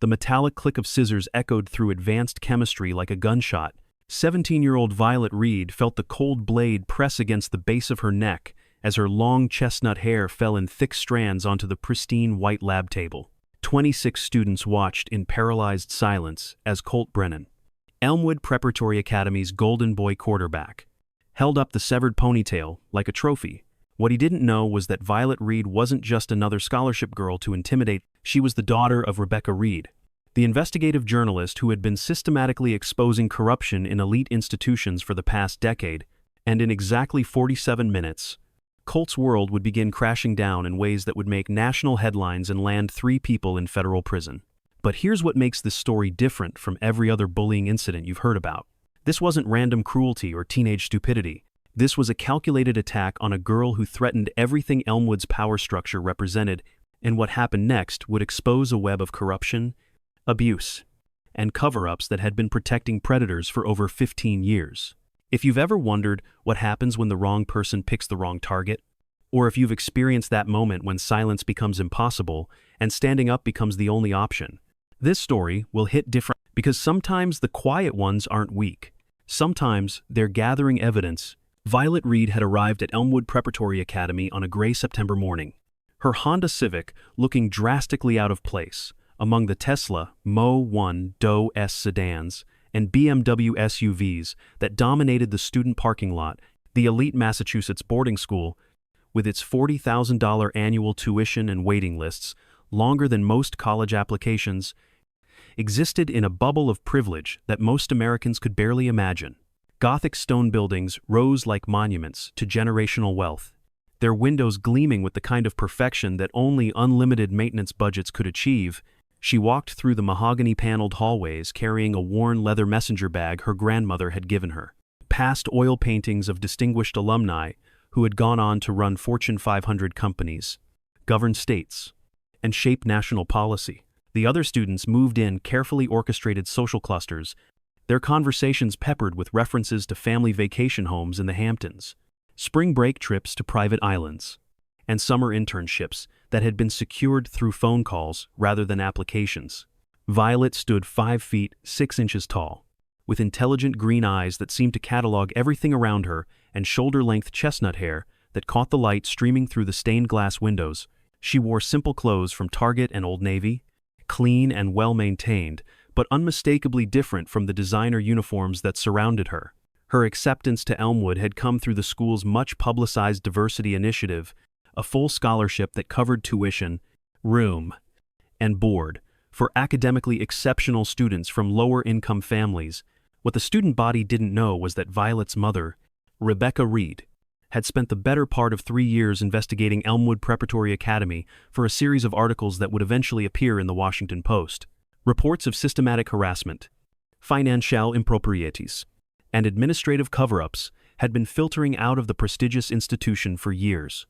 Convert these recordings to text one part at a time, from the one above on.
The metallic click of scissors echoed through advanced chemistry like a gunshot. 17-year-old Violet Reed felt the cold blade press against the base of her neck as her long chestnut hair fell in thick strands onto the pristine white lab table. 26 students watched in paralyzed silence as Colt Brennan, Elmwood Preparatory Academy's golden boy quarterback, held up the severed ponytail like a trophy. What he didn't know was that Violet Reed wasn't just another scholarship girl to intimidate. She was the daughter of Rebecca Reed, the investigative journalist who had been systematically exposing corruption in elite institutions for the past decade. And in exactly 47 minutes, Colt's world would begin crashing down in ways that would make national headlines and land 3 people in federal prison. But here's what makes this story different from every other bullying incident you've heard about. This wasn't random cruelty or teenage stupidity. This was a calculated attack on a girl who threatened everything Elmwood's power structure represented, and what happened next would expose a web of corruption, abuse, and cover-ups that had been protecting predators for over 15 years. If you've ever wondered what happens when the wrong person picks the wrong target, or if you've experienced that moment when silence becomes impossible and standing up becomes the only option, this story will hit different because sometimes the quiet ones aren't weak. Sometimes they're gathering evidence. Violet Reed had arrived at Elmwood Preparatory Academy on a gray September morning, her Honda Civic looking drastically out of place among the Tesla Model 1 Doe S sedans and BMW SUVs that dominated the student parking lot. The elite Massachusetts boarding school, with its $40,000 annual tuition and waiting lists, longer than most college applications, existed in a bubble of privilege that most Americans could barely imagine. Gothic stone buildings rose like monuments to generational wealth, their windows gleaming with the kind of perfection that only unlimited maintenance budgets could achieve. She walked through the mahogany-paneled hallways carrying a worn leather messenger bag her grandmother had given her. Past oil paintings of distinguished alumni who had gone on to run Fortune 500 companies, govern states, and shape national policy. The other students moved in carefully orchestrated social clusters, their conversations peppered with references to family vacation homes in the Hamptons, spring break trips to private islands, and summer internships that had been secured through phone calls rather than applications. Violet stood 5 feet 6 inches tall, with intelligent green eyes that seemed to catalog everything around her and shoulder-length chestnut hair that caught the light streaming through the stained glass windows. She wore simple clothes from Target and Old Navy, clean and well-maintained, but unmistakably different from the designer uniforms that surrounded her. Her acceptance to Elmwood had come through the school's much-publicized diversity initiative, a full scholarship that covered tuition, room, and board for academically exceptional students from lower-income families. What the student body didn't know was that Violet's mother, Rebecca Reed, had spent the better part of 3 years investigating Elmwood Preparatory Academy for a series of articles that would eventually appear in the Washington Post. Reports of systematic harassment, financial improprieties, and administrative cover-ups had been filtering out of the prestigious institution for years.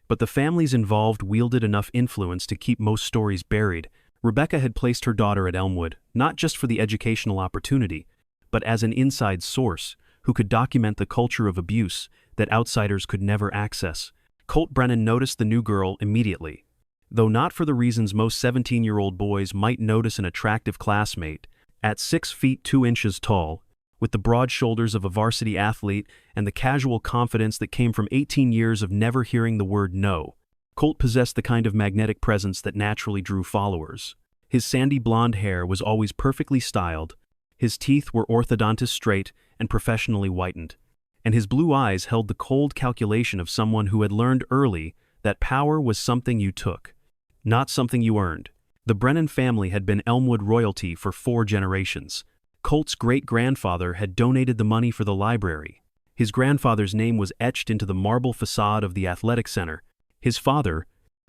But the families involved wielded enough influence to keep most stories buried. Rebecca had placed her daughter at Elmwood, not just for the educational opportunity, but as an inside source who could document the culture of abuse that outsiders could never access. Colt Brennan noticed the new girl immediately. Though not for the reasons most 17-year-old boys might notice an attractive classmate, at 6 feet 2 inches tall, with the broad shoulders of a varsity athlete and the casual confidence that came from 18 years of never hearing the word no, Colt possessed the kind of magnetic presence that naturally drew followers. His sandy blonde hair was always perfectly styled, his teeth were orthodontist straight and professionally whitened, and his blue eyes held the cold calculation of someone who had learned early that power was something you took, not something you earned. The Brennan family had been Elmwood royalty for 4 generations. Colt's great-grandfather had donated the money for the library. His grandfather's name was etched into the marble facade of the athletic center. His father,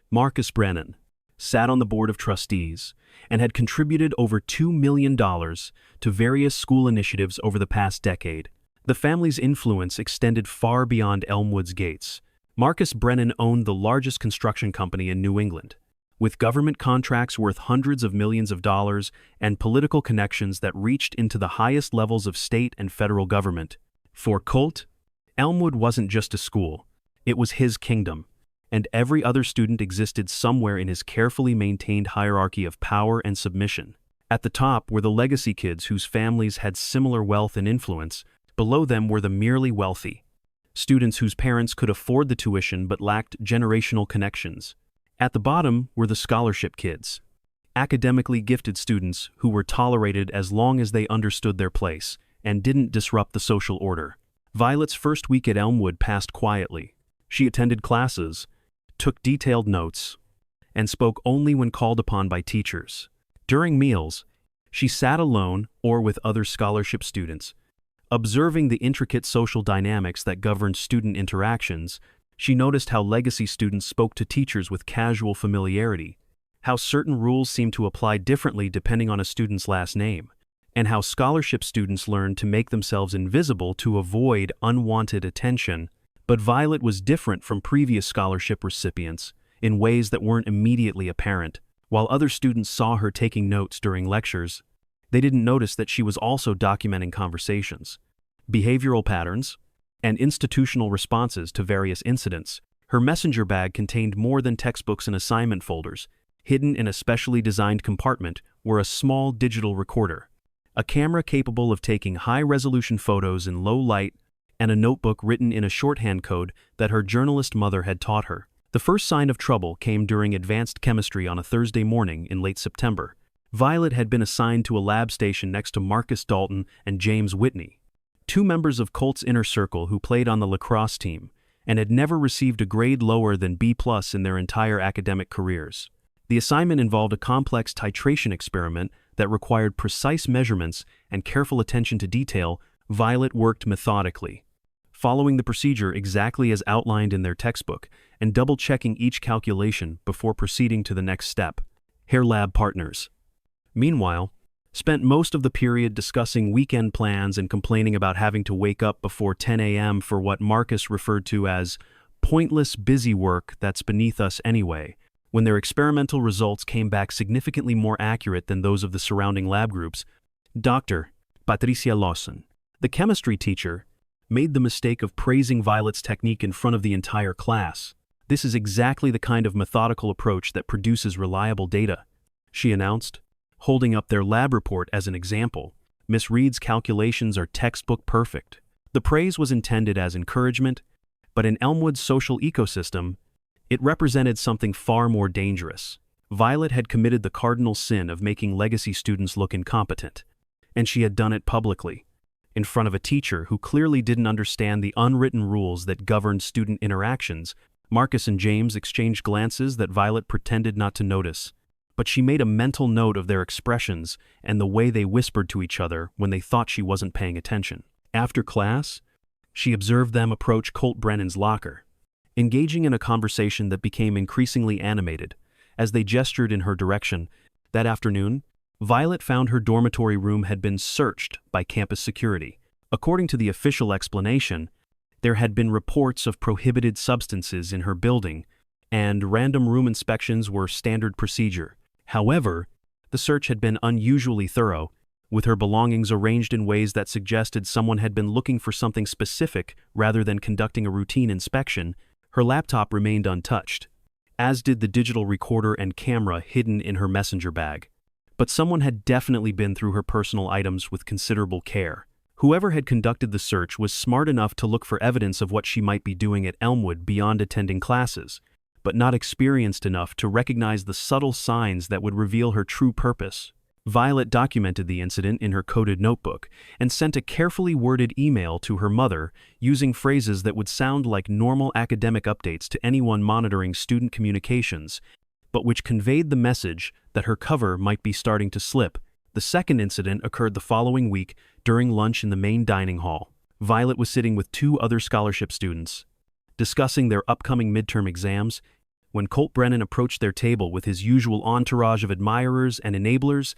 Marcus Brennan, sat on the board of trustees and had contributed over $2 million to various school initiatives over the past decade. The family's influence extended far beyond Elmwood's gates. Marcus Brennan owned the largest construction company in New England, with government contracts worth hundreds of millions of dollars and political connections that reached into the highest levels of state and federal government. For Colt, Elmwood wasn't just a school, it was his kingdom, and every other student existed somewhere in his carefully maintained hierarchy of power and submission. At the top were the legacy kids whose families had similar wealth and influence. Below them were the merely wealthy, students whose parents could afford the tuition but lacked generational connections. At the bottom were the scholarship kids, academically gifted students who were tolerated as long as they understood their place and didn't disrupt the social order. Violet's first week at Elmwood passed quietly. She attended classes, took detailed notes, and spoke only when called upon by teachers. During meals, she sat alone or with other scholarship students. Observing the intricate social dynamics that governed student interactions, she noticed how legacy students spoke to teachers with casual familiarity, how certain rules seemed to apply differently depending on a student's last name, and how scholarship students learned to make themselves invisible to avoid unwanted attention. But Violet was different from previous scholarship recipients in ways that weren't immediately apparent. While other students saw her taking notes during lectures, they didn't notice that she was also documenting conversations, behavioral patterns, and institutional responses to various incidents. Her messenger bag contained more than textbooks and assignment folders. Hidden in a specially designed compartment were a small digital recorder, a camera capable of taking high-resolution photos in low light, and a notebook written in a shorthand code that her journalist mother had taught her. The first sign of trouble came during advanced chemistry on a Thursday morning in late September. Violet had been assigned to a lab station next to Marcus Dalton and James Whitney, two members of Colt's inner circle who played on the lacrosse team and had never received a grade lower than B+ in their entire academic careers. The assignment involved a complex titration experiment that required precise measurements and careful attention to detail. Violet worked methodically, following the procedure exactly as outlined in their textbook and double-checking each calculation before proceeding to the next step. Her lab partners, meanwhile, spent most of the period discussing weekend plans and complaining about having to wake up before 10 a.m. for what Marcus referred to as pointless busy work that's beneath us anyway, when their experimental results came back significantly more accurate than those of the surrounding lab groups. Dr. Patricia Lawson, the chemistry teacher, made the mistake of praising Violet's technique in front of the entire class. "This is exactly the kind of methodical approach that produces reliable data," she announced, holding up their lab report as an example. "Miss Reed's calculations are textbook perfect." The praise was intended as encouragement, but in Elmwood's social ecosystem, it represented something far more dangerous. Violet had committed the cardinal sin of making legacy students look incompetent, and she had done it publicly, in front of a teacher who clearly didn't understand the unwritten rules that governed student interactions. Marcus and James exchanged glances that Violet pretended not to notice, but she made a mental note of their expressions and the way they whispered to each other when they thought she wasn't paying attention. After class, she observed them approach Colt Brennan's locker, engaging in a conversation that became increasingly animated as they gestured in her direction. That afternoon, Violet found her dormitory room had been searched by campus security. According to the official explanation, there had been reports of prohibited substances in her building, and random room inspections were standard procedure. However, the search had been unusually thorough, with her belongings arranged in ways that suggested someone had been looking for something specific rather than conducting a routine inspection. Her laptop remained untouched, as did the digital recorder and camera hidden in her messenger bag. But someone had definitely been through her personal items with considerable care. Whoever had conducted the search was smart enough to look for evidence of what she might be doing at Elmwood beyond attending classes, but not experienced enough to recognize the subtle signs that would reveal her true purpose. Violet documented the incident in her coded notebook and sent a carefully worded email to her mother using phrases that would sound like normal academic updates to anyone monitoring student communications, but which conveyed the message that her cover might be starting to slip. The second incident occurred the following week during lunch in the main dining hall. Violet was sitting with two other scholarship students, discussing their upcoming midterm exams, when Colt Brennan approached their table with his usual entourage of admirers and enablers.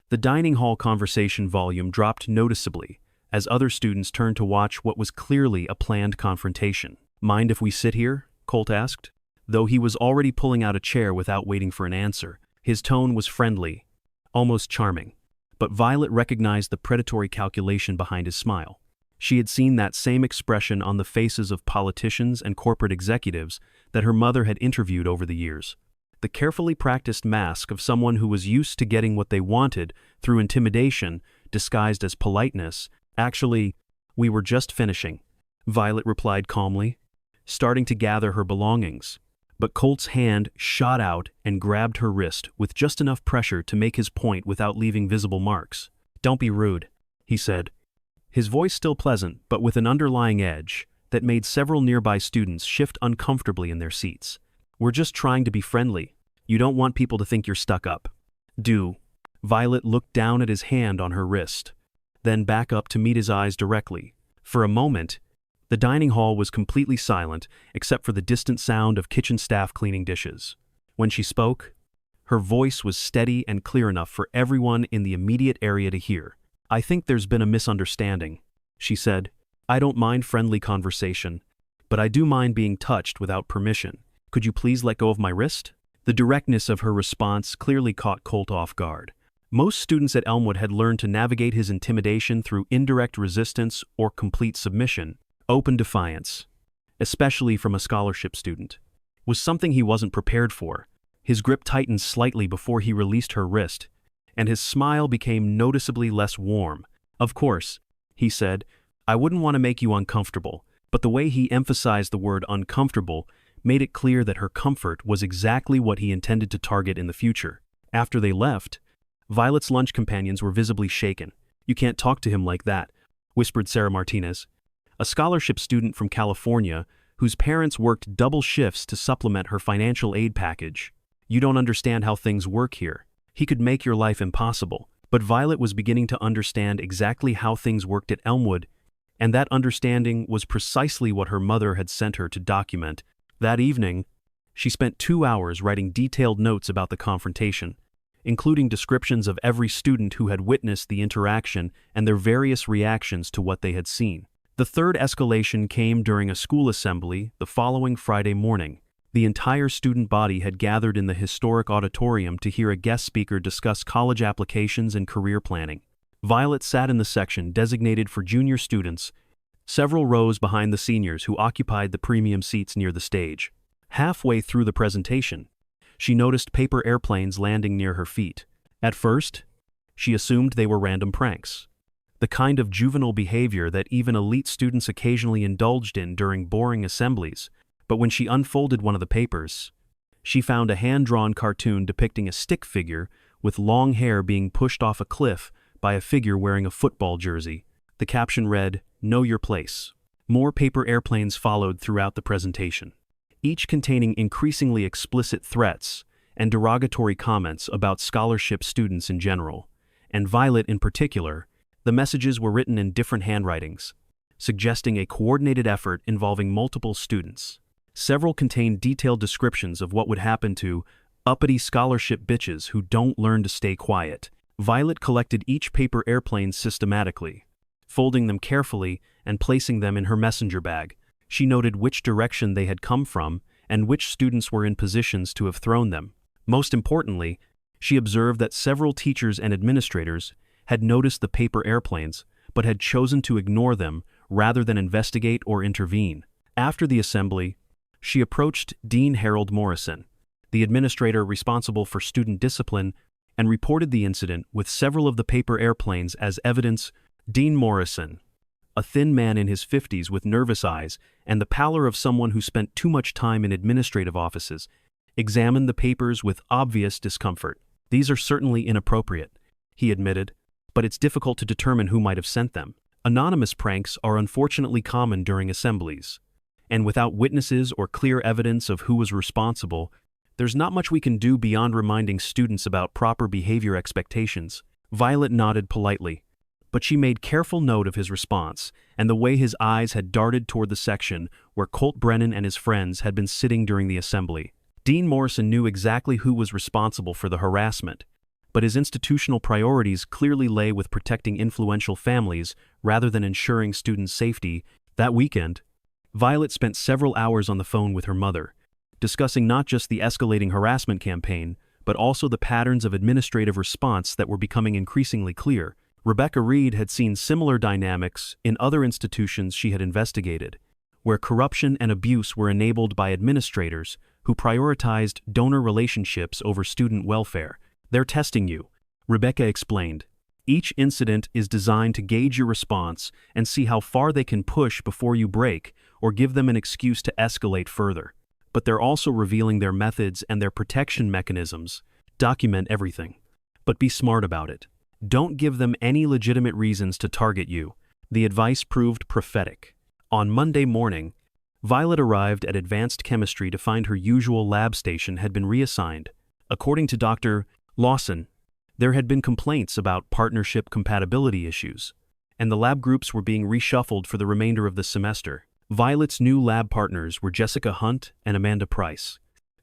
The dining hall conversation volume dropped noticeably as other students turned to watch what was clearly a planned confrontation. "Mind if we sit here?" Colt asked, though he was already pulling out a chair without waiting for an answer. His tone was friendly, almost charming, but Violet recognized the predatory calculation behind his smile. She had seen that same expression on the faces of politicians and corporate executives that her mother had interviewed over the years. the carefully practiced mask of someone who was used to getting what they wanted through intimidation, disguised as politeness. "Actually, we were just finishing," Violet replied calmly, starting to gather her belongings. But Colt's hand shot out and grabbed her wrist with just enough pressure to make his point without leaving visible marks. "Don't be rude," he said, his voice still pleasant but with an underlying edge that made several nearby students shift uncomfortably in their seats. "We're just trying to be friendly. You don't want people to think you're stuck up." "Do." Violet looked down at his hand on her wrist, then back up to meet his eyes directly. For a moment, the dining hall was completely silent except for the distant sound of kitchen staff cleaning dishes. When she spoke, her voice was steady and clear enough for everyone in the immediate area to hear. "I think there's been a misunderstanding," she said. "I don't mind friendly conversation, but I do mind being touched without permission. Could you please let go of my wrist?" The directness of her response clearly caught Colt off guard. Most students at Elmwood had learned to navigate his intimidation through indirect resistance or complete submission. Open defiance, especially from a scholarship student, was something he wasn't prepared for. His grip tightened slightly before he released her wrist, and his smile became noticeably less warm. "Of course," he said, "I wouldn't want to make you uncomfortable," but the way he emphasized the word uncomfortable made it clear that her comfort was exactly what he intended to target in the future. After they left, Violet's lunch companions were visibly shaken. "You can't talk to him like that," whispered Sarah Martinez, a scholarship student from California whose parents worked double shifts to supplement her financial aid package. "You don't understand how things work here. He could make your life impossible." But Violet was beginning to understand exactly how things worked at Elmwood, and that understanding was precisely what her mother had sent her to document. That evening, she spent 2 hours writing detailed notes about the confrontation, including descriptions of every student who had witnessed the interaction and their various reactions to what they had seen. The third escalation came during a school assembly the following Friday morning. The entire student body had gathered in the historic auditorium to hear a guest speaker discuss college applications and career planning. Violet sat in the section designated for junior students, several rows behind the seniors who occupied the premium seats near the stage. Halfway through the presentation, she noticed paper airplanes landing near her feet. At first, she assumed they were random pranks, the kind of juvenile behavior that even elite students occasionally indulged in during boring assemblies. But when she unfolded one of the papers, she found a hand-drawn cartoon depicting a stick figure with long hair being pushed off a cliff by a figure wearing a football jersey. The caption read, "Know your place." More paper airplanes followed throughout the presentation, each containing increasingly explicit threats and derogatory comments about scholarship students in general, and Violet in particular. The messages were written in different handwritings, suggesting a coordinated effort involving multiple students. Several contained detailed descriptions of what would happen to uppity scholarship bitches who don't learn to stay quiet. Violet collected each paper airplane systematically, folding them carefully and placing them in her messenger bag. She noted which direction they had come from and which students were in positions to have thrown them. Most importantly, she observed that several teachers and administrators had noticed the paper airplanes but had chosen to ignore them rather than investigate or intervene. After the assembly, she approached Dean Harold Morrison, the administrator responsible for student discipline, and reported the incident with several of the paper airplanes as evidence. Dean Morrison, a thin man in his 50s with nervous eyes and the pallor of someone who spent too much time in administrative offices, examined the papers with obvious discomfort. "These are certainly inappropriate," he admitted, "but it's difficult to determine who might have sent them. Anonymous pranks are unfortunately common during assemblies, and without witnesses or clear evidence of who was responsible, there's not much we can do beyond reminding students about proper behavior expectations." Violet nodded politely, but she made careful note of his response and the way his eyes had darted toward the section where Colt Brennan and his friends had been sitting during the assembly. Dean Morrison knew exactly who was responsible for the harassment, but his institutional priorities clearly lay with protecting influential families rather than ensuring student safety. That weekend, Violet spent several hours on the phone with her mother, discussing not just the escalating harassment campaign, but also the patterns of administrative response that were becoming increasingly clear. Rebecca Reed had seen similar dynamics in other institutions she had investigated, where corruption and abuse were enabled by administrators who prioritized donor relationships over student welfare. "They're testing you," Rebecca explained. "Each incident is designed to gauge your response and see how far they can push before you break or give them an excuse to escalate further. But they're also revealing their methods and their protection mechanisms. Document everything. But be smart about it. Don't give them any legitimate reasons to target you." The advice proved prophetic. On Monday morning, Violet arrived at Advanced Chemistry to find her usual lab station had been reassigned. According to Dr. Lawson, there had been complaints about partnership compatibility issues, and the lab groups were being reshuffled for the remainder of the semester. Violet's new lab partners were Jessica Hunt and Amanda Price,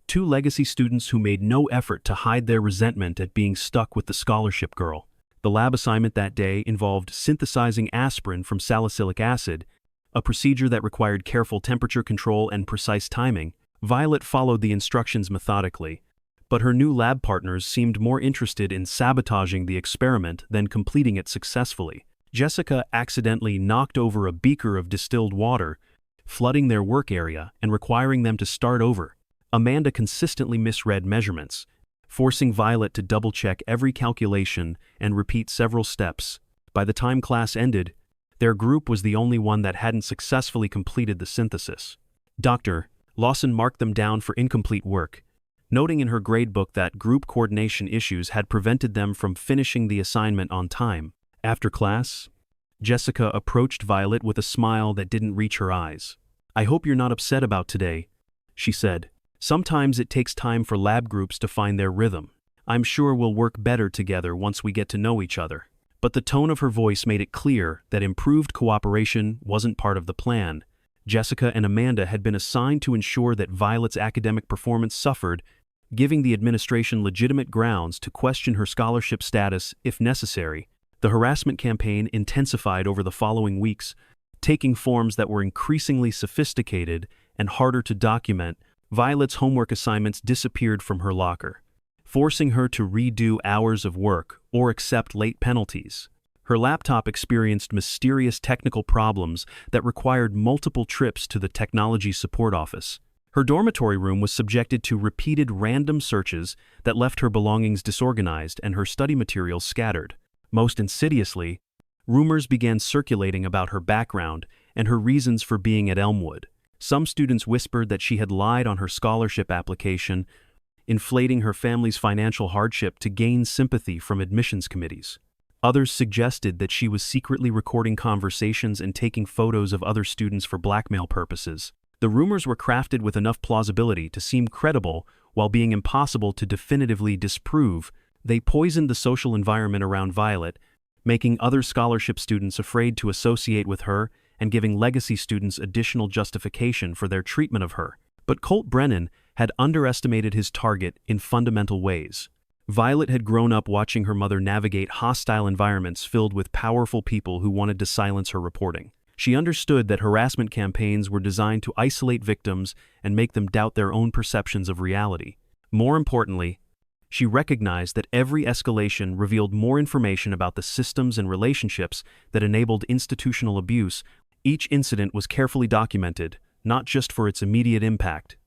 two legacy students who made no effort to hide their resentment at being stuck with the scholarship girl. The lab assignment that day involved synthesizing aspirin from salicylic acid, a procedure that required careful temperature control and precise timing. Violet followed the instructions methodically, but her new lab partners seemed more interested in sabotaging the experiment than completing it successfully. Jessica accidentally knocked over a beaker of distilled water, flooding their work area and requiring them to start over. Amanda consistently misread measurements, forcing Violet to double-check every calculation and repeat several steps. By the time class ended, their group was the only one that hadn't successfully completed the synthesis. Dr. Lawson marked them down for incomplete work, noting in her gradebook that group coordination issues had prevented them from finishing the assignment on time. After class, Jessica approached Violet with a smile that didn't reach her eyes. "I hope you're not upset about today," she said. "Sometimes it takes time for lab groups to find their rhythm. I'm sure we'll work better together once we get to know each other." But the tone of her voice made it clear that improved cooperation wasn't part of the plan. Jessica and Amanda had been assigned to ensure that Violet's academic performance suffered, giving the administration legitimate grounds to question her scholarship status if necessary. The harassment campaign intensified over the following weeks, taking forms that were increasingly sophisticated and harder to document. Violet's homework assignments disappeared from her locker, forcing her to redo hours of work or accept late penalties. Her laptop experienced mysterious technical problems that required multiple trips to the technology support office. Her dormitory room was subjected to repeated random searches that left her belongings disorganized and her study materials scattered. Most insidiously, rumors began circulating about her background and her reasons for being at Elmwood. Some students whispered that she had lied on her scholarship application, inflating her family's financial hardship to gain sympathy from admissions committees. Others suggested that she was secretly recording conversations and taking photos of other students for blackmail purposes. The rumors were crafted with enough plausibility to seem credible while being impossible to definitively disprove. They poisoned the social environment around Violet, making other scholarship students afraid to associate with her and giving legacy students additional justification for their treatment of her. But Colt Brennan had underestimated his target in fundamental ways. Violet had grown up watching her mother navigate hostile environments filled with powerful people who wanted to silence her reporting. She understood that harassment campaigns were designed to isolate victims and make them doubt their own perceptions of reality. More importantly, she recognized that every escalation revealed more information about the systems and relationships that enabled institutional abuse. Each incident was carefully documented, not just for its immediate impact,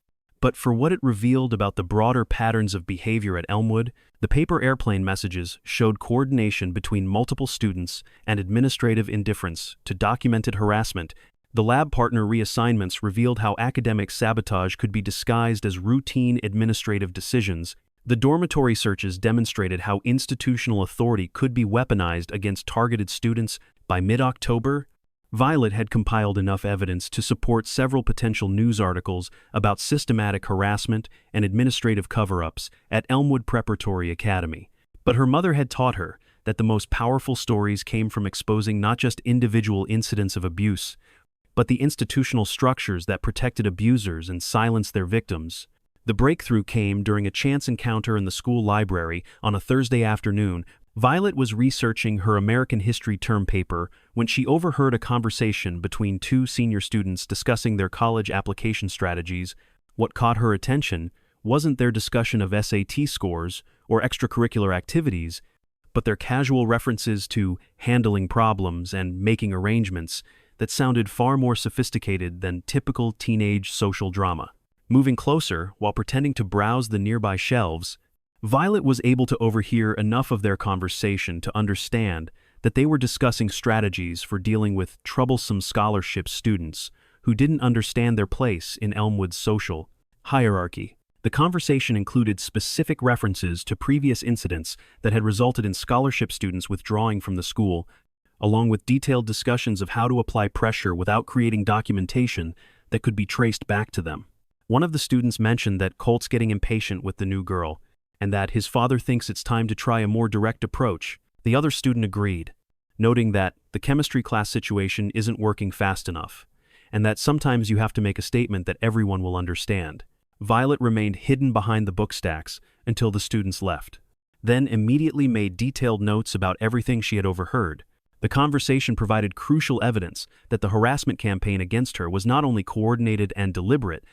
but for what it revealed about the broader patterns of behavior at Elmwood. The paper airplane messages showed coordination between multiple students and administrative indifference to documented harassment. The lab partner reassignments revealed how academic sabotage could be disguised as routine administrative decisions. The dormitory searches demonstrated how institutional authority could be weaponized against targeted students. By mid-October, Violet had compiled enough evidence to support several potential news articles about systematic harassment and administrative cover-ups at Elmwood Preparatory Academy. But her mother had taught her that the most powerful stories came from exposing not just individual incidents of abuse, but the institutional structures that protected abusers and silenced their victims. The breakthrough came during a chance encounter in the school library on a Thursday afternoon. Violet was researching her American History term paper when she overheard a conversation between two senior students discussing their college application strategies. What caught her attention wasn't their discussion of SAT scores or extracurricular activities, but their casual references to handling problems and making arrangements that sounded far more sophisticated than typical teenage social drama. Moving closer, while pretending to browse the nearby shelves, Violet was able to overhear enough of their conversation to understand that they were discussing strategies for dealing with troublesome scholarship students who didn't understand their place in Elmwood's social hierarchy. The conversation included specific references to previous incidents that had resulted in scholarship students withdrawing from the school, along with detailed discussions of how to apply pressure without creating documentation that could be traced back to them. One of the students mentioned that Colt's getting impatient with the new girl, and that his father thinks it's time to try a more direct approach. The other student agreed, noting that the chemistry class situation isn't working fast enough, and that sometimes you have to make a statement that everyone will understand. Violet remained hidden behind the book stacks until the students left, then immediately made detailed notes about everything she had overheard. The conversation provided crucial evidence that the harassment campaign against her was not only coordinated and deliberate,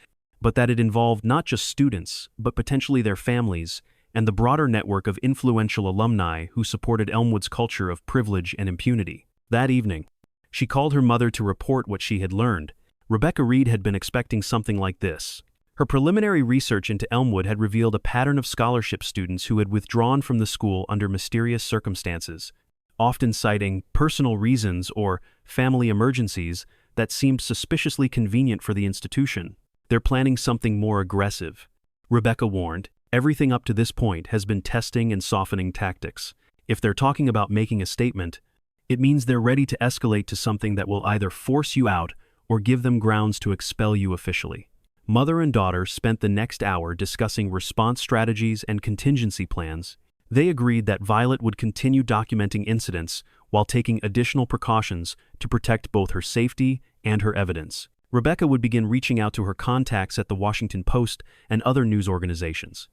but that it involved not just students, but potentially their families and the broader network of influential alumni who supported Elmwood's culture of privilege and impunity. That evening, she called her mother to report what she had learned. Rebecca Reed had been expecting something like this. Her preliminary research into Elmwood had revealed a pattern of scholarship students who had withdrawn from the school under mysterious circumstances, often citing personal reasons or family emergencies that seemed suspiciously convenient for the institution. They're planning something more aggressive, Rebecca warned. Everything up to this point has been testing and softening tactics. If they're talking about making a statement, it means they're ready to escalate to something that will either force you out or give them grounds to expel you officially. Mother and daughter spent the next hour discussing response strategies and contingency plans. They agreed that Violet would continue documenting incidents while taking additional precautions to protect both her safety and her evidence. Rebecca would begin reaching out to her contacts at the Washington Post and other news organizations,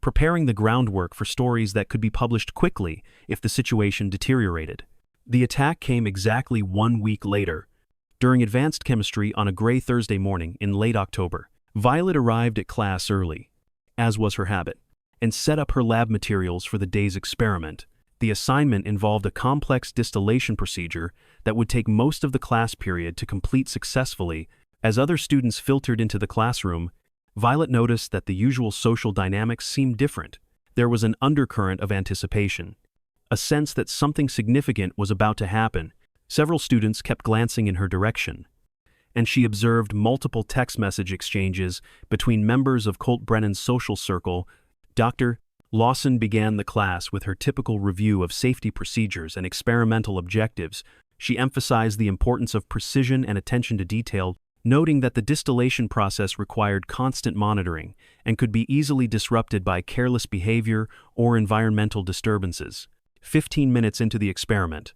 preparing the groundwork for stories that could be published quickly if the situation deteriorated. The attack came exactly 1 week later, during advanced chemistry on a gray Thursday morning in late October. Violet arrived at class early, as was her habit, and set up her lab materials for the day's experiment. The assignment involved a complex distillation procedure that would take most of the class period to complete successfully. As other students filtered into the classroom, Violet noticed that the usual social dynamics seemed different. There was an undercurrent of anticipation, a sense that something significant was about to happen. Several students kept glancing in her direction, and she observed multiple text message exchanges between members of Colt Brennan's social circle. Dr. Lawson began the class with her typical review of safety procedures and experimental objectives. She emphasized the importance of precision and attention to detail, noting that the distillation process required constant monitoring and could be easily disrupted by careless behavior or environmental disturbances. 15 minutes into the experiment,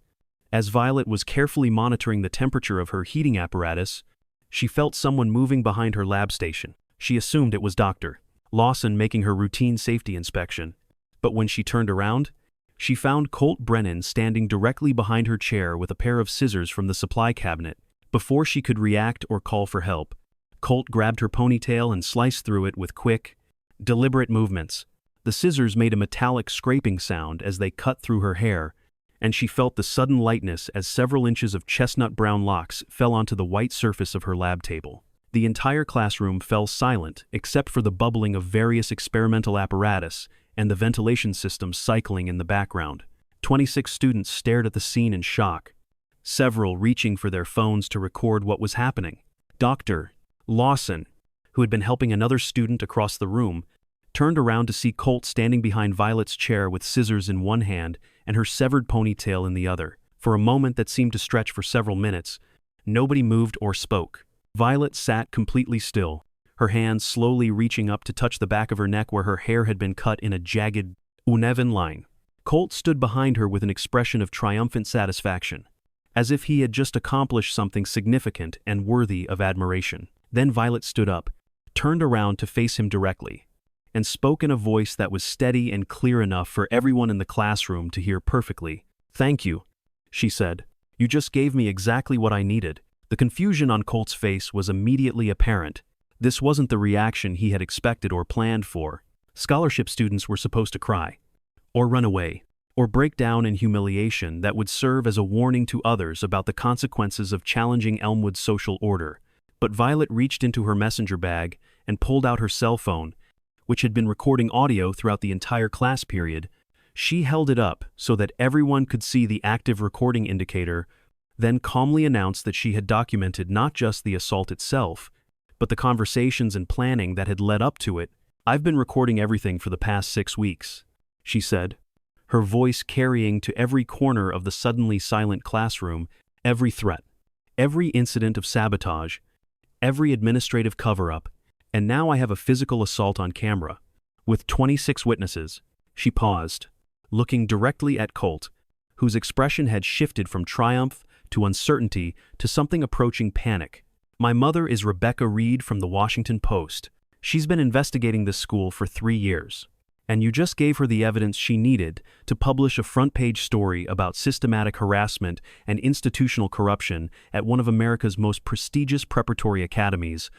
as Violet was carefully monitoring the temperature of her heating apparatus, she felt someone moving behind her lab station. She assumed it was Dr. Lawson making her routine safety inspection, but when she turned around, she found Colt Brennan standing directly behind her chair with a pair of scissors from the supply cabinet. Before she could react or call for help, Colt grabbed her ponytail and sliced through it with quick, deliberate movements. The scissors made a metallic scraping sound as they cut through her hair, and she felt the sudden lightness as several inches of chestnut-brown locks fell onto the white surface of her lab table. The entire classroom fell silent except for the bubbling of various experimental apparatus and the ventilation system cycling in the background. 26 students stared at the scene in shock, several reaching for their phones to record what was happening. Dr. Lawson, who had been helping another student across the room, turned around to see Colt standing behind Violet's chair with scissors in one hand and her severed ponytail in the other. For a moment that seemed to stretch for several minutes, nobody moved or spoke. Violet sat completely still, her hands slowly reaching up to touch the back of her neck where her hair had been cut in a jagged, uneven line. Colt stood behind her with an expression of triumphant satisfaction, as if he had just accomplished something significant and worthy of admiration. Then Violet stood up, turned around to face him directly, and spoke in a voice that was steady and clear enough for everyone in the classroom to hear perfectly. "Thank you," she said. "You just gave me exactly what I needed." The confusion on Colt's face was immediately apparent. This wasn't the reaction he had expected or planned for. Scholarship students were supposed to cry, or run away, or break down in humiliation that would serve as a warning to others about the consequences of challenging Elmwood's social order. But Violet reached into her messenger bag and pulled out her cell phone, which had been recording audio throughout the entire class period. She held it up so that everyone could see the active recording indicator, then calmly announced that she had documented not just the assault itself, but the conversations and planning that had led up to it. "I've been recording everything for the past 6 weeks," she said, her voice carrying to every corner of the suddenly silent classroom, every threat, every incident of sabotage, every administrative cover-up, and now I have a physical assault on camera. With 26 witnesses. She paused, looking directly at Colt, whose expression had shifted from triumph to uncertainty to something approaching panic. "My mother is Rebecca Reed from the Washington Post. She's been investigating this school for 3 years. And you just gave her the evidence she needed to publish a front-page story about systematic harassment and institutional corruption at one of America's most prestigious preparatory academies."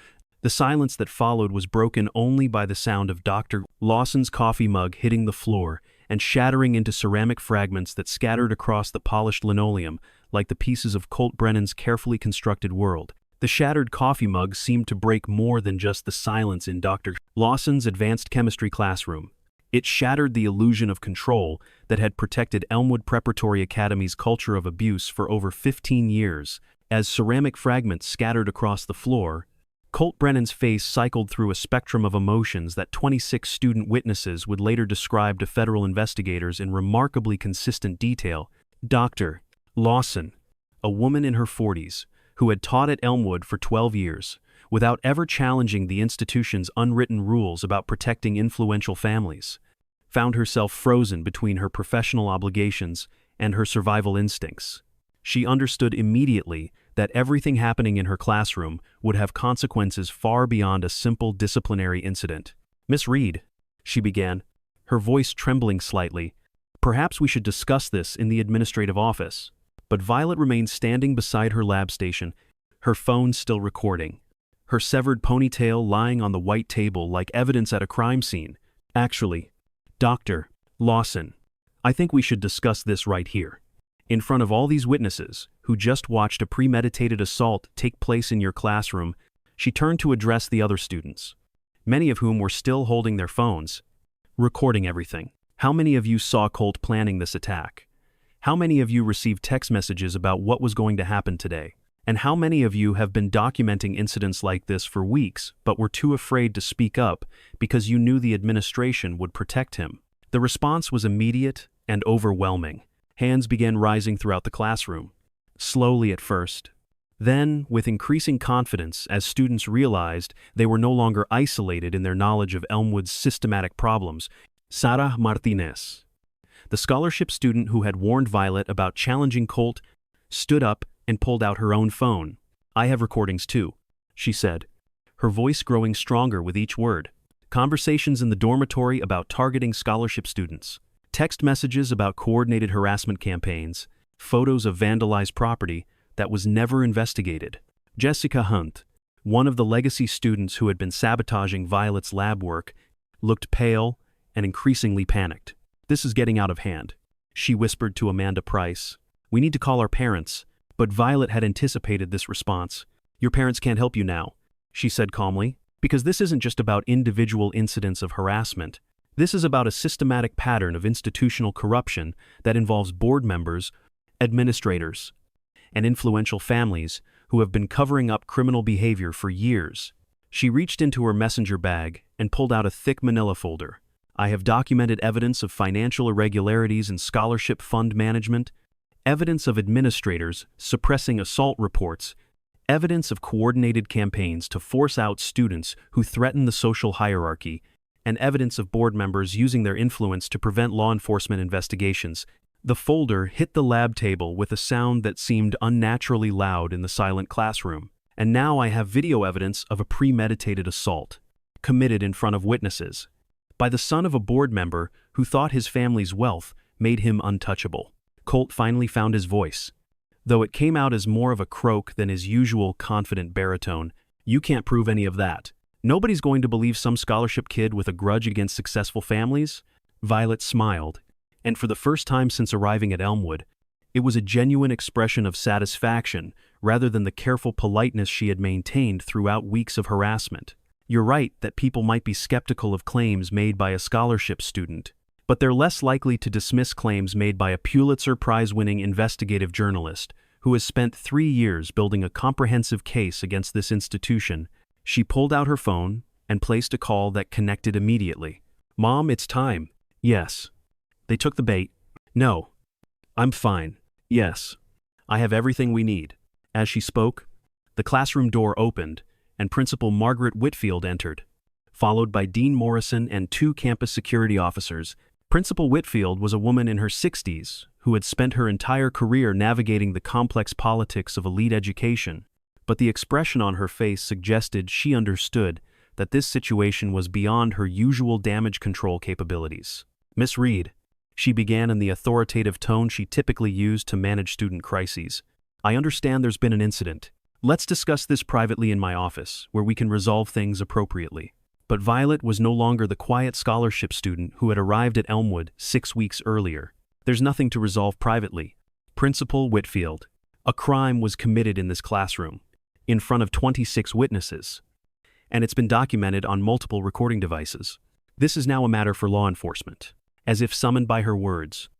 The silence that followed was broken only by the sound of Dr. Lawson's coffee mug hitting the floor and shattering into ceramic fragments that scattered across the polished linoleum like the pieces of Colt Brennan's carefully constructed world. The shattered coffee mug seemed to break more than just the silence in Dr. Lawson's advanced chemistry classroom. It shattered the illusion of control that had protected Elmwood Preparatory Academy's culture of abuse for over 15 years. As ceramic fragments scattered across the floor, Colt Brennan's face cycled through a spectrum of emotions that 26 student witnesses would later describe to federal investigators in remarkably consistent detail. Dr. Lawson, a woman in her 40s, who had taught at Elmwood for 12 years, without ever challenging the institution's unwritten rules about protecting influential families, found herself frozen between her professional obligations and her survival instincts. She understood immediately that everything happening in her classroom would have consequences far beyond a simple disciplinary incident. "Miss Reed," she began, her voice trembling slightly, "perhaps we should discuss this in the administrative office." But Violet remained standing beside her lab station, her phone still recording, her severed ponytail lying on the white table like evidence at a crime scene. "Actually, Dr. Lawson, I think we should discuss this right here, in front of all these witnesses who just watched a premeditated assault take place in your classroom." She turned to address the other students, many of whom were still holding their phones, recording everything. "How many of you saw Colt planning this attack? How many of you received text messages about what was going to happen today? And how many of you have been documenting incidents like this for weeks but were too afraid to speak up because you knew the administration would protect him?" The response was immediate and overwhelming. Hands began rising throughout the classroom, slowly at first. Then, with increasing confidence as students realized they were no longer isolated in their knowledge of Elmwood's systematic problems. Sara Martinez, the scholarship student who had warned Violet about challenging Colt, stood up and pulled out her own phone. "I have recordings too," she said, her voice growing stronger with each word. "Conversations in the dormitory about targeting scholarship students, text messages about coordinated harassment campaigns, photos of vandalized property that was never investigated." Jessica Hunt, one of the legacy students who had been sabotaging Violet's lab work, looked pale and increasingly panicked. "This is getting out of hand," she whispered to Amanda Price. "We need to call our parents." But Violet had anticipated this response. "Your parents can't help you now," she said calmly, "because this isn't just about individual incidents of harassment. This is about a systematic pattern of institutional corruption that involves board members, administrators, and influential families who have been covering up criminal behavior for years." She reached into her messenger bag and pulled out a thick manila folder. "I have documented evidence of financial irregularities in scholarship fund management, evidence of administrators suppressing assault reports, evidence of coordinated campaigns to force out students who threaten the social hierarchy, and evidence of board members using their influence to prevent law enforcement investigations." The folder hit the lab table with a sound that seemed unnaturally loud in the silent classroom. "And now I have video evidence of a premeditated assault, committed in front of witnesses, by the son of a board member who thought his family's wealth made him untouchable." Colt finally found his voice, though it came out as more of a croak than his usual confident baritone. "You can't prove any of that. Nobody's going to believe some scholarship kid with a grudge against successful families." Violet smiled, and for the first time since arriving at Elmwood, it was a genuine expression of satisfaction rather than the careful politeness she had maintained throughout weeks of harassment. You're right that people might be skeptical of claims made by a scholarship student, but they're less likely to dismiss claims made by a Pulitzer Prize-winning investigative journalist who has spent 3 years building a comprehensive case against this institution. She pulled out her phone and placed a call that connected immediately. "Mom, it's time." "Yes." They took the bait. "No. I'm fine." "Yes. I have everything we need." As she spoke, the classroom door opened and Principal Margaret Whitfield entered, followed by Dean Morrison and 2 campus security officers. Principal Whitfield was a woman in her 60s who had spent her entire career navigating the complex politics of elite education, but the expression on her face suggested she understood that this situation was beyond her usual damage control capabilities. "Miss Reed," she began in the authoritative tone she typically used to manage student crises, "I understand there's been an incident. Let's discuss this privately in my office, where we can resolve things appropriately." But Violet was no longer the quiet scholarship student who had arrived at Elmwood 6 weeks earlier. "There's nothing to resolve privately. Principal Whitfield, a crime was committed in this classroom, in front of 26 witnesses, and it's been documented on multiple recording devices. This is now a matter for law enforcement." As if summoned by her words,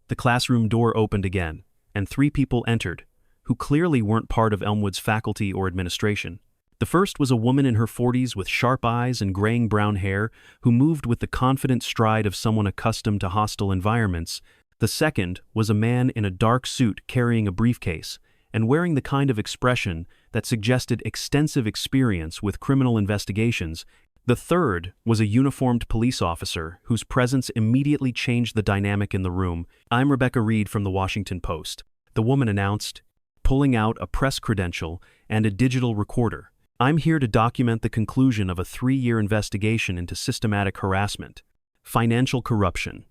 the classroom door opened again, and 3 people entered, who clearly weren't part of Elmwood's faculty or administration. The first was a woman in her 40s with sharp eyes and graying brown hair who moved with the confident stride of someone accustomed to hostile environments. The second was a man in a dark suit carrying a briefcase and wearing the kind of expression that suggested extensive experience with criminal investigations. The third was a uniformed police officer whose presence immediately changed the dynamic in the room. "I'm Rebecca Reed from the Washington Post," the woman announced, pulling out a press credential and a digital recorder. "I'm here to document the conclusion of a 3-year investigation into systematic harassment, financial corruption,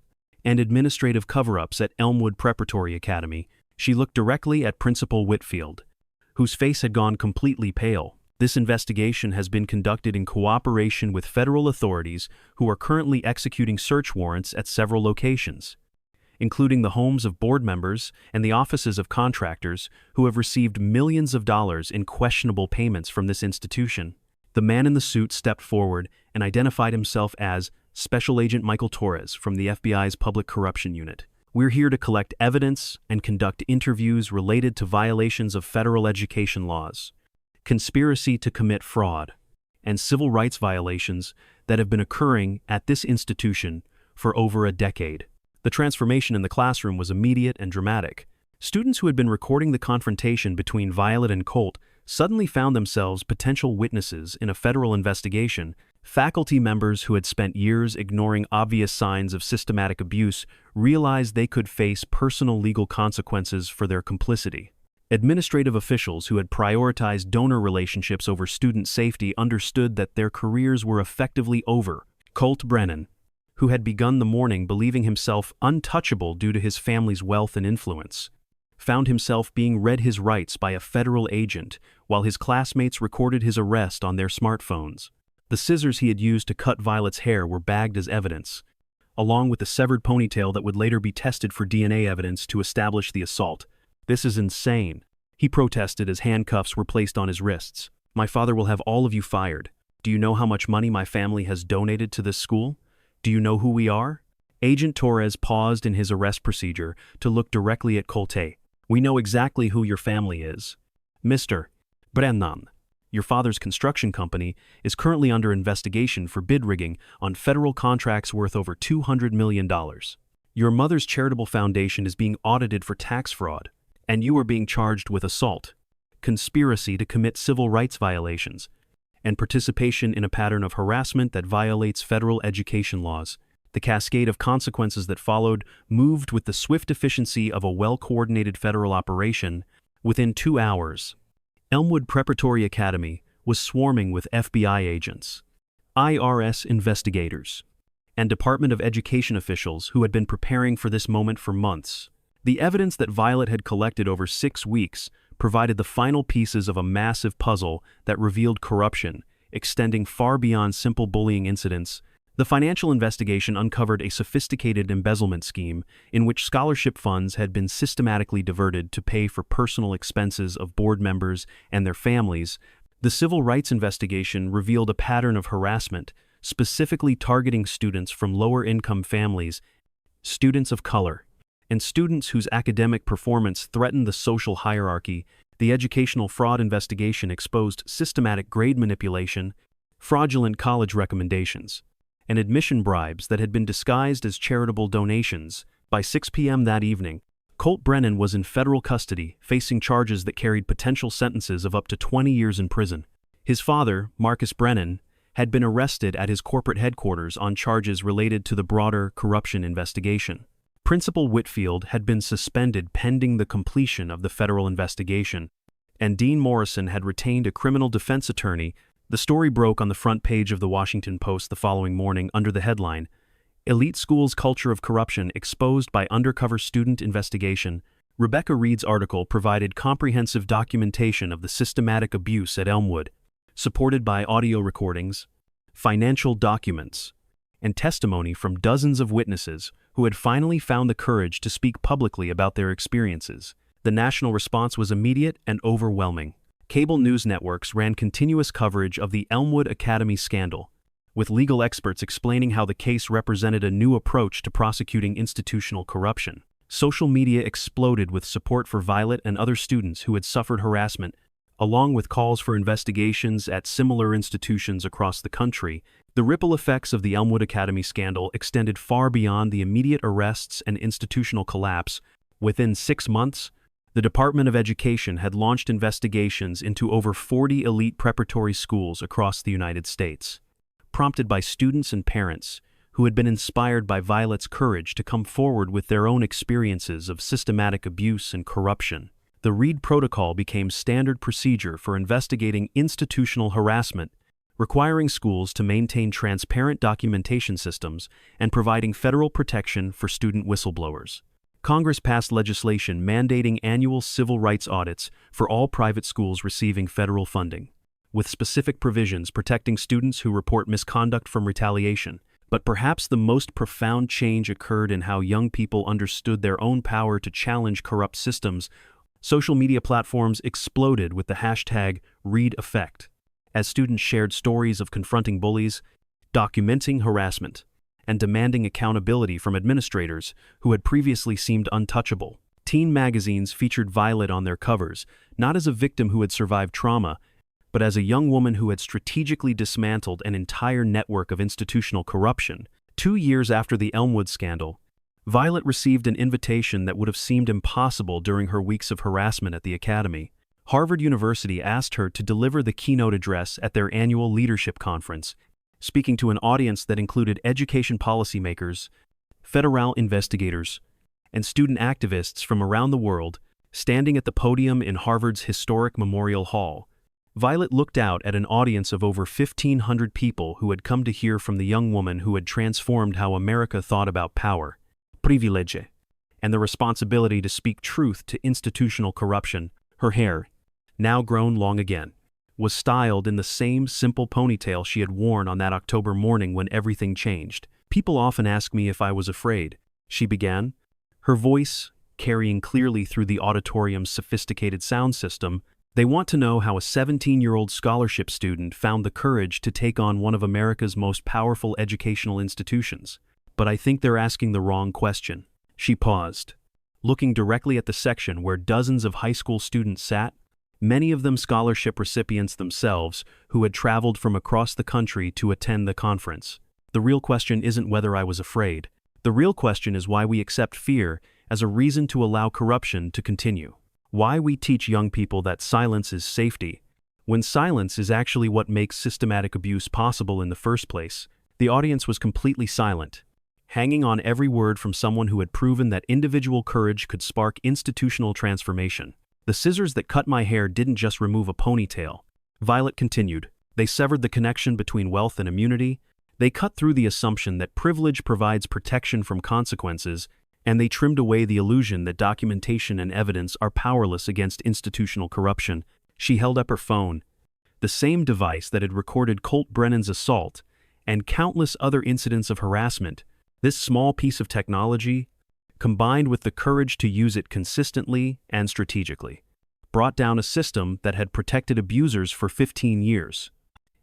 and administrative cover-ups at Elmwood Preparatory Academy." She looked directly at Principal Whitfield, whose face had gone completely pale. "This investigation has been conducted in cooperation with federal authorities who are currently executing search warrants at several locations, including the homes of board members and the offices of contractors who have received millions of dollars in questionable payments from this institution." The man in the suit stepped forward and identified himself as Special Agent Michael Torres from the FBI's Public Corruption Unit. "We're here to collect evidence and conduct interviews related to violations of federal education laws, conspiracy to commit fraud, and civil rights violations that have been occurring at this institution for over a decade." The transformation in the classroom was immediate and dramatic. Students who had been recording the confrontation between Violet and Colt suddenly found themselves potential witnesses in a federal investigation. Faculty members who had spent years ignoring obvious signs of systematic abuse realized they could face personal legal consequences for their complicity. Administrative officials who had prioritized donor relationships over student safety understood that their careers were effectively over. Colt Brennan, who had begun the morning believing himself untouchable due to his family's wealth and influence, found himself being read his rights by a federal agent while his classmates recorded his arrest on their smartphones. The scissors he had used to cut Violet's hair were bagged as evidence, along with the severed ponytail that would later be tested for DNA evidence to establish the assault. "This is insane," he protested as handcuffs were placed on his wrists. "My father will have all of you fired. Do you know how much money my family has donated to this school? Do you know who we are?" Agent Torres paused in his arrest procedure to look directly at Colte. "We know exactly who your family is. Mr. Brennan, your father's construction company is currently under investigation for bid rigging on federal contracts worth over $200 million. Your mother's charitable foundation is being audited for tax fraud, and you are being charged with assault, conspiracy to commit civil rights violations, and participation in a pattern of harassment that violates federal education laws." The cascade of consequences that followed moved with the swift efficiency of a well-coordinated federal operation. Within 2 hours, Elmwood Preparatory Academy was swarming with FBI agents, IRS investigators, and Department of Education officials who had been preparing for this moment for months. The evidence that Violet had collected over 6 weeks provided the final pieces of a massive puzzle that revealed corruption, extending far beyond simple bullying incidents. The financial investigation uncovered a sophisticated embezzlement scheme in which scholarship funds had been systematically diverted to pay for personal expenses of board members and their families. The civil rights investigation revealed a pattern of harassment, specifically targeting students from lower-income families, students of color, and students whose academic performance threatened the social hierarchy. The educational fraud investigation exposed systematic grade manipulation, fraudulent college recommendations, and admission bribes that had been disguised as charitable donations. By 6 p.m. that evening, Colt Brennan was in federal custody, facing charges that carried potential sentences of up to 20 years in prison. His father, Marcus Brennan, had been arrested at his corporate headquarters on charges related to the broader corruption investigation. Principal Whitfield had been suspended pending the completion of the federal investigation, and Dean Morrison had retained a criminal defense attorney. The story broke on the front page of the Washington Post the following morning under the headline, "Elite School's Culture of Corruption Exposed by Undercover Student Investigation." Rebecca Reed's article provided comprehensive documentation of the systematic abuse at Elmwood, supported by audio recordings, financial documents, and testimony from dozens of witnesses who had finally found the courage to speak publicly about their experiences. The national response was immediate and overwhelming. Cable news networks ran continuous coverage of the Elmwood Academy scandal, with legal experts explaining how the case represented a new approach to prosecuting institutional corruption. Social media exploded with support for Violet and other students who had suffered harassment, along with calls for investigations at similar institutions across the country. The ripple effects of the Elmwood Academy scandal extended far beyond the immediate arrests and institutional collapse. Within 6 months, the Department of Education had launched investigations into over 40 elite preparatory schools across the United States, prompted by students and parents who had been inspired by Violet's courage to come forward with their own experiences of systematic abuse and corruption. The Reed Protocol became standard procedure for investigating institutional harassment, requiring schools to maintain transparent documentation systems and providing federal protection for student whistleblowers. Congress passed legislation mandating annual civil rights audits for all private schools receiving federal funding, with specific provisions protecting students who report misconduct from retaliation. But perhaps the most profound change occurred in how young people understood their own power to challenge corrupt systems. Social media platforms exploded with the hashtag Reed Effect, as students shared stories of confronting bullies, documenting harassment, and demanding accountability from administrators who had previously seemed untouchable. Teen magazines featured Violet on their covers, not as a victim who had survived trauma, but as a young woman who had strategically dismantled an entire network of institutional corruption. 2 years after the Elmwood scandal, Violet received an invitation that would have seemed impossible during her weeks of harassment at the academy. Harvard University asked her to deliver the keynote address at their annual leadership conference, speaking to an audience that included education policymakers, federal investigators, and student activists from around the world. Standing at the podium in Harvard's historic Memorial Hall, Violet looked out at an audience of over 1,500 people who had come to hear from the young woman who had transformed how America thought about power, privilege, and the responsibility to speak truth to institutional corruption. Her hair, now grown long again, was styled in the same simple ponytail she had worn on that October morning when everything changed. "People often ask me if I was afraid," she began, her voice carrying clearly through the auditorium's sophisticated sound system. "They want to know how a 17-year-old scholarship student found the courage to take on one of America's most powerful educational institutions. But I think they're asking the wrong question." She paused, looking directly at the section where dozens of high school students sat, many of them scholarship recipients themselves who had traveled from across the country to attend the conference. "The real question isn't whether I was afraid. The real question is why we accept fear as a reason to allow corruption to continue. Why we teach young people that silence is safety, when silence is actually what makes systematic abuse possible in the first place." The audience was completely silent, hanging on every word from someone who had proven that individual courage could spark institutional transformation. "The scissors that cut my hair didn't just remove a ponytail," Violet continued. "They severed the connection between wealth and immunity. They cut through the assumption that privilege provides protection from consequences, and they trimmed away the illusion that documentation and evidence are powerless against institutional corruption." She held up her phone, the same device that had recorded Colt Brennan's assault and countless other incidents of harassment. This small piece of technology, combined with the courage to use it consistently and strategically, brought down a system that had protected abusers for 15 years.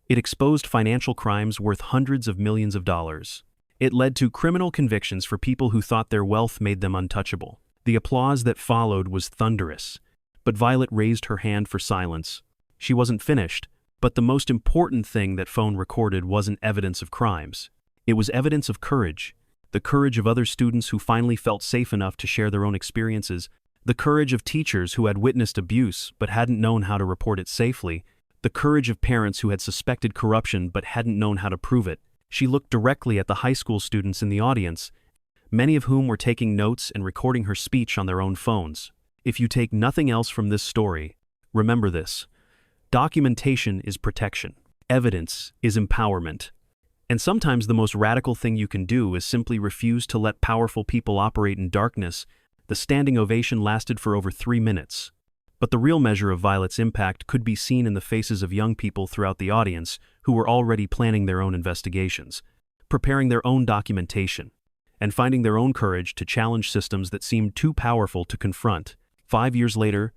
It exposed financial crimes worth hundreds of millions of dollars. It led to criminal convictions for people who thought their wealth made them untouchable. The applause that followed was thunderous, but Violet raised her hand for silence. She wasn't finished, but the most important thing that phone recorded wasn't evidence of crimes. It was evidence of courage, the courage of other students who finally felt safe enough to share their own experiences, the courage of teachers who had witnessed abuse but hadn't known how to report it safely, the courage of parents who had suspected corruption but hadn't known how to prove it. She looked directly at the high school students in the audience, many of whom were taking notes and recording her speech on their own phones. If you take nothing else from this story, remember this: documentation is protection. Evidence is empowerment. And sometimes the most radical thing you can do is simply refuse to let powerful people operate in darkness. The standing ovation lasted for over 3 minutes. But the real measure of Violet's impact could be seen in the faces of young people throughout the audience who were already planning their own investigations, preparing their own documentation, and finding their own courage to challenge systems that seemed too powerful to confront. 5 years later,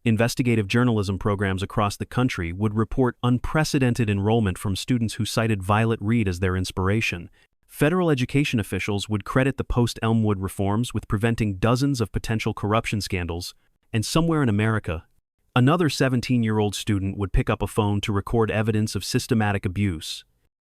investigative journalism programs across the country would report unprecedented enrollment from students who cited Violet Reed as their inspiration. Federal education officials would credit the post-Elmwood reforms with preventing dozens of potential corruption scandals, and somewhere in America, another 17-year-old student would pick up a phone to record evidence of systematic abuse,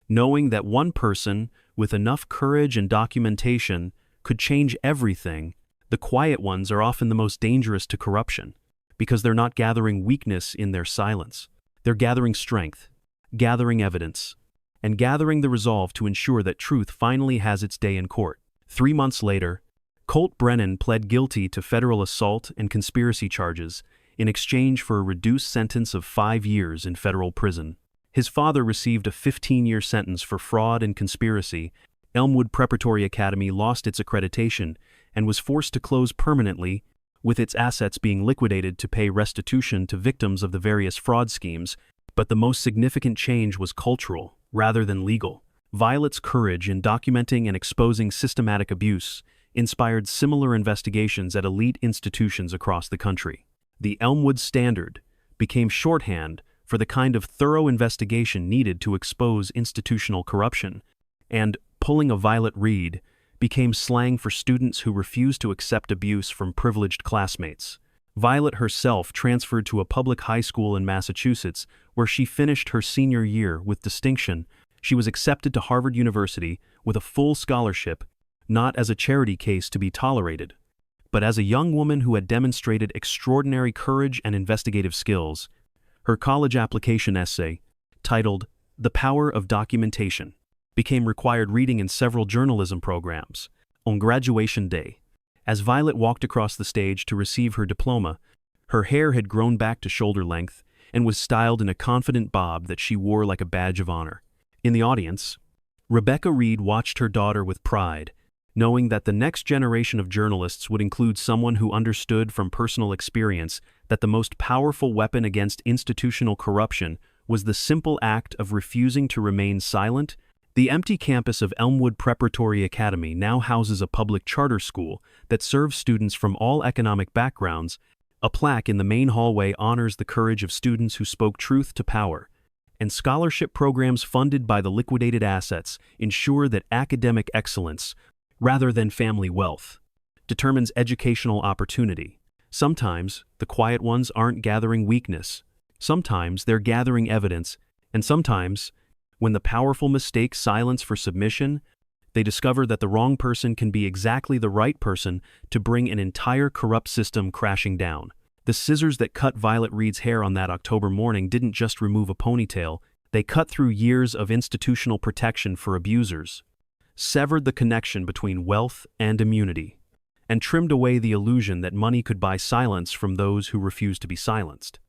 knowing that one person with enough courage and documentation could change everything. The quiet ones are often the most dangerous to corruption, because they're not gathering weakness in their silence. They're gathering strength, gathering evidence, and gathering the resolve to ensure that truth finally has its day in court. 3 months later, Colt Brennan pled guilty to federal assault and conspiracy charges in exchange for a reduced sentence of 5 years in federal prison. His father received a 15-year sentence for fraud and conspiracy. Elmwood Preparatory Academy lost its accreditation and was forced to close permanently, with its assets being liquidated to pay restitution to victims of the various fraud schemes. But the most significant change was cultural, rather than legal. Violet's courage in documenting and exposing systematic abuse inspired similar investigations at elite institutions across the country. The Elmwood Standard became shorthand for the kind of thorough investigation needed to expose institutional corruption, and pulling a Violet Reed became slang for students who refused to accept abuse from privileged classmates. Violet herself transferred to a public high school in Massachusetts, where she finished her senior year with distinction. She was accepted to Harvard University with a full scholarship, not as a charity case to be tolerated, but as a young woman who had demonstrated extraordinary courage and investigative skills. Her college application essay, titled "The Power of Documentation," became required reading in several journalism programs. On graduation day, as Violet walked across the stage to receive her diploma, her hair had grown back to shoulder length and was styled in a confident bob that she wore like a badge of honor. In the audience, Rebecca Reed watched her daughter with pride, knowing that the next generation of journalists would include someone who understood from personal experience that the most powerful weapon against institutional corruption was the simple act of refusing to remain silent. The empty campus of Elmwood Preparatory Academy now houses a public charter school that serves students from all economic backgrounds. A plaque in the main hallway honors the courage of students who spoke truth to power, and scholarship programs funded by the liquidated assets ensure that academic excellence, rather than family wealth, determines educational opportunity. Sometimes, the quiet ones aren't gathering weakness. Sometimes they're gathering evidence, and sometimes, when the powerful mistake silence for submission, they discover that the wrong person can be exactly the right person to bring an entire corrupt system crashing down. The scissors that cut Violet Reed's hair on that October morning didn't just remove a ponytail, they cut through years of institutional protection for abusers, severed the connection between wealth and immunity, and trimmed away the illusion that money could buy silence from those who refused to be silenced.